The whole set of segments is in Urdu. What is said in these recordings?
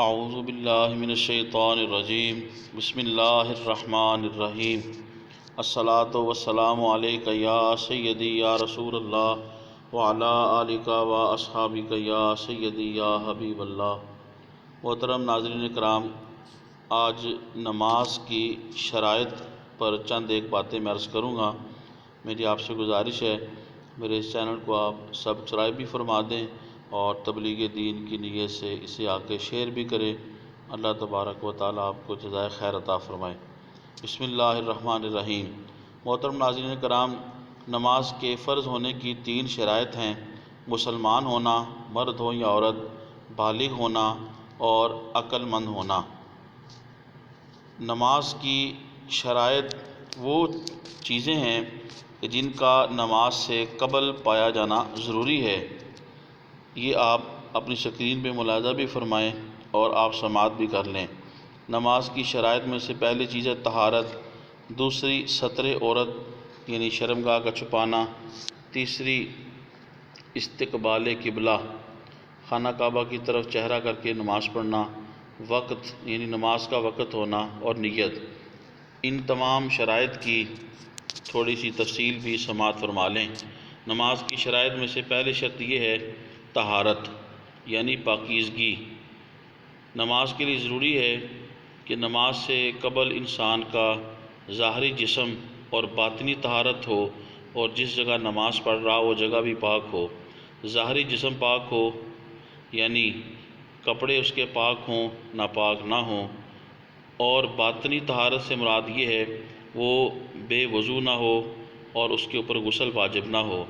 اعوذ باللہ من الشیطان الرجیم بسم اللہ الرحمن الرحیم الصلاۃ والسلام علیک یا سیدی یا رسول اللہ وعلی آلک و اصحابک یا سیدی یا حبیب اللہ۔ محترم ناظرین کرام، آج نماز کی شرائط پر چند ایک باتیں میں عرض کروں گا۔ میری آپ سے گزارش ہے میرے اس چینل کو آپ سبسکرائب بھی فرما دیں اور تبلیغ دین کی نیت سے اسے آگے شیئر بھی کریں۔ اللہ تبارک و تعالیٰ آپ کو جزائے خیر عطا فرمائے۔ بسم اللہ الرحمن الرحیم۔ محترم ناظرین کرام، نماز کے فرض ہونے کی 3 شرائط ہیں: مسلمان ہونا، مرد ہو یا عورت، بالغ ہونا اور عقل مند ہونا۔ نماز کی شرائط وہ چیزیں ہیں جن کا نماز سے قبل پایا جانا ضروری ہے۔ یہ آپ اپنی سکرین پہ ملاحظہ بھی فرمائیں اور آپ سماعت بھی کر لیں۔ نماز کی شرائط میں سے پہلی چیز ہے طہارت، دوسری ستر عورت یعنی شرمگاہ کا چھپانا، تیسری استقبال قبلہ، خانہ کعبہ کی طرف چہرہ کر کے نماز پڑھنا، وقت یعنی نماز کا وقت ہونا اور نیت۔ ان تمام شرائط کی تھوڑی سی تفصیل بھی سماعت فرما لیں۔ نماز کی شرائط میں سے پہلی شرط یہ ہے طہارت یعنی پاکیزگی۔ نماز کے لیے ضروری ہے کہ نماز سے قبل انسان کا ظاہری جسم اور باطنی طہارت ہو، اور جس جگہ نماز پڑھ رہا وہ جگہ بھی پاک ہو۔ ظاہری جسم پاک ہو یعنی کپڑے اس کے پاک ہوں، ناپاک نہ ہوں، اور باطنی طہارت سے مراد یہ ہے وہ بے وضو نہ ہو اور اس کے اوپر غسل واجب نہ ہو،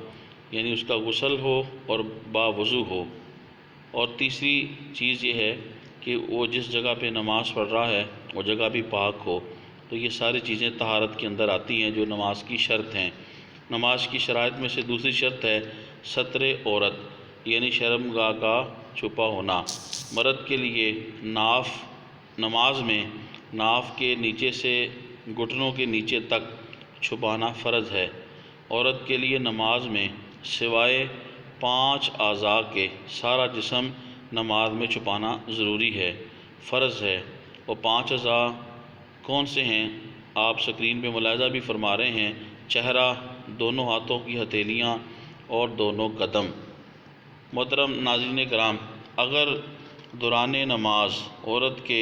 یعنی اس کا غسل ہو اور باوضو ہو۔ اور تیسری چیز یہ ہے کہ وہ جس جگہ پہ نماز پڑھ رہا ہے وہ جگہ بھی پاک ہو۔ تو یہ ساری چیزیں طہارت کے اندر آتی ہیں جو نماز کی شرط ہیں۔ نماز کی شرائط میں سے دوسری شرط ہے ستر عورت یعنی شرمگاہ کا چھپا ہونا۔ مرد کے لیے نماز میں ناف کے نیچے سے گھٹنوں کے نیچے تک چھپانا فرض ہے۔ عورت کے لیے نماز میں سوائے 5 اعضاء کے سارا جسم نماز میں چھپانا ضروری ہے، فرض ہے۔ وہ 5 اعضاء کون سے ہیں آپ سکرین پہ ملاحظہ بھی فرما رہے ہیں: چہرہ، دونوں ہاتھوں کی ہتھیلیاں اور دونوں قدم۔ محترم ناظرین کرام، اگر دوران نماز عورت کے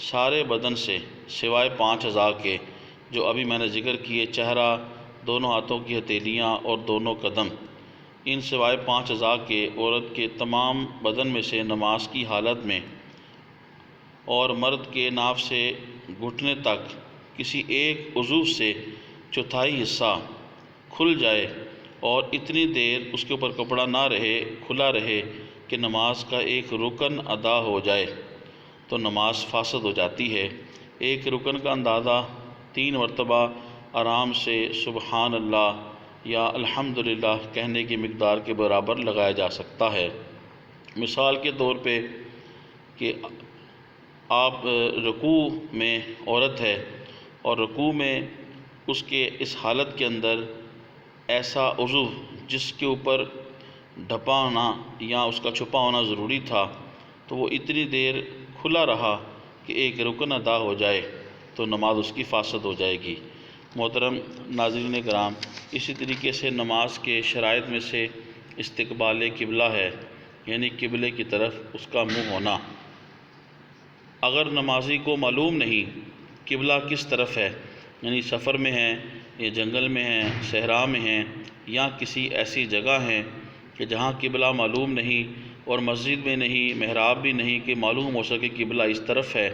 سارے بدن سے سوائے 5 اعضاء کے جو ابھی میں نے ذکر کیے، چہرہ، دونوں ہاتھوں کی ہتھیلیاں اور دونوں قدم، ان سوائے 5 اعضاء کے عورت کے تمام بدن میں سے نماز کی حالت میں اور مرد کے ناف سے گھٹنے تک کسی ایک عضو سے چوتھائی حصہ کھل جائے اور اتنی دیر اس کے اوپر کپڑا نہ رہے، کھلا رہے کہ نماز کا ایک رکن ادا ہو جائے تو نماز فاسد ہو جاتی ہے۔ ایک رکن کا اندازہ 3 مرتبہ آرام سے سبحان اللہ یا الحمدللہ کہنے کی مقدار کے برابر لگایا جا سکتا ہے۔ مثال کے طور پہ کہ آپ رکوع میں عورت ہے اور رکوع میں اس کے اس حالت کے اندر ایسا عضو جس کے اوپر ڈھپا ہونا یا اس کا چھپا ہونا ضروری تھا تو وہ اتنی دیر کھلا رہا کہ ایک رکن ادا ہو جائے تو نماز اس کی فاسد ہو جائے گی۔ محترم ناظرین کرام، اسی طریقے سے نماز کے شرائط میں سے استقبال قبلہ ہے یعنی قبلے کی طرف اس کا منہ ہونا۔ اگر نمازی کو معلوم نہیں قبلہ کس طرف ہے، یعنی سفر میں ہیں یا جنگل میں ہیں، صحرا میں ہیں یا کسی ایسی جگہ ہیں کہ جہاں قبلہ معلوم نہیں اور مسجد میں نہیں، محراب بھی نہیں کہ معلوم ہو سکے قبلہ اس طرف ہے،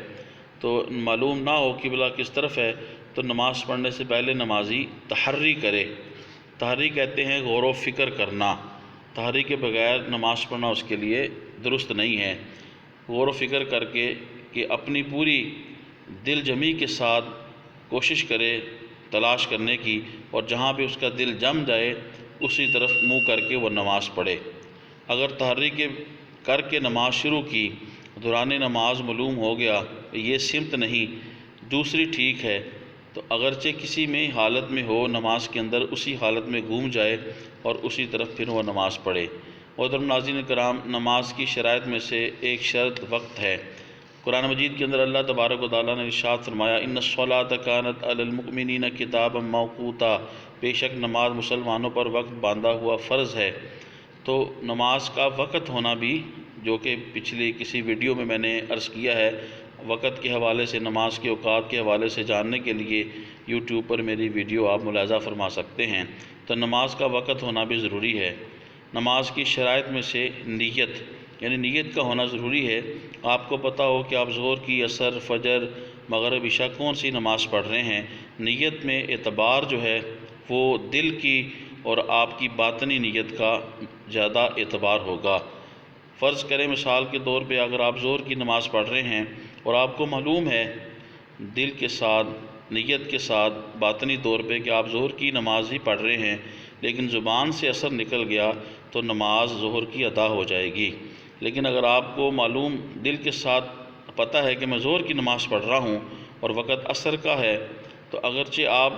تو معلوم نہ ہو قبلہ کس طرف ہے تو نماز پڑھنے سے پہلے نمازی تحری کرے۔ تحری کہتے ہیں غور و فکر کرنا۔ تحری کے بغیر نماز پڑھنا اس کے لیے درست نہیں ہے۔ غور و فکر کر کے کہ اپنی پوری دل جمی کے ساتھ کوشش کرے تلاش کرنے کی، اور جہاں پہ اس کا دل جم جائے اسی طرف منہ کر کے وہ نماز پڑھے۔ اگر تحری کر کے نماز شروع کی، دوران نماز معلوم ہو گیا یہ سمت نہیں، دوسری ٹھیک ہے، تو اگرچہ کسی میں حالت میں ہو نماز کے اندر اسی حالت میں گھوم جائے اور اسی طرف پھر وہ نماز پڑھے۔ محترم ناظرین کرام، نماز کی شرائط میں سے ایک شرط وقت ہے۔ قرآن مجید کے اندر اللہ تبارک و تعالیٰ نے ارشاد فرمایا ان الصلاۃ کانت علی المؤمنین کتابا موقوتا، بے شک نماز مسلمانوں پر وقت باندھا ہوا فرض ہے۔ تو نماز کا وقت ہونا بھی، جو کہ پچھلی کسی ویڈیو میں نے عرض کیا ہے، وقت کے حوالے سے، نماز کے اوقات کے حوالے سے جاننے کے لیے یوٹیوب پر میری ویڈیو آپ ملاحظہ فرما سکتے ہیں۔ تو نماز کا وقت ہونا بھی ضروری ہے۔ نماز کی شرائط میں سے نیت، یعنی نیت کا ہونا ضروری ہے۔ آپ کو پتہ ہو کہ آپ ظہر کی، عصر، فجر، مغرب، عشاء کون سی نماز پڑھ رہے ہیں، نیت میں اعتبار جو ہے وہ دل کی اور آپ کی باطنی نیت کا زیادہ اعتبار ہوگا۔ فرض کریں مثال کے طور پہ اگر آپ ظہر کی نماز پڑھ رہے ہیں اور آپ کو معلوم ہے دل کے ساتھ، نیت کے ساتھ، باطنی طور پہ کہ آپ ظہر کی نماز ہی پڑھ رہے ہیں، لیکن زبان سے عصر نکل گیا تو نماز ظہر کی ادا ہو جائے گی۔ لیکن اگر آپ کو معلوم، دل کے ساتھ پتہ ہے کہ میں ظہر کی نماز پڑھ رہا ہوں اور وقت عصر کا ہے، تو اگرچہ آپ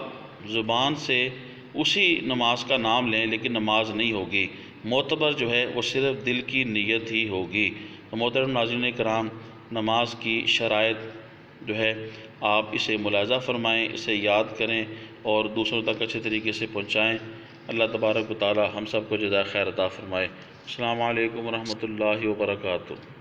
زبان سے اسی نماز کا نام لیں لیکن نماز نہیں ہوگی، معتبر جو ہے وہ صرف دل کی نیت ہی ہوگی۔ تو محترم ناظرین کرام، نماز کی شرائط جو ہے آپ اسے ملاحظہ فرمائیں، اسے یاد کریں اور دوسروں تک اچھے طریقے سے پہنچائیں۔ اللہ تبارک و تعالی ہم سب کو جزائے خیر عطا فرمائے۔ السلام علیکم ورحمۃ اللہ وبرکاتہ۔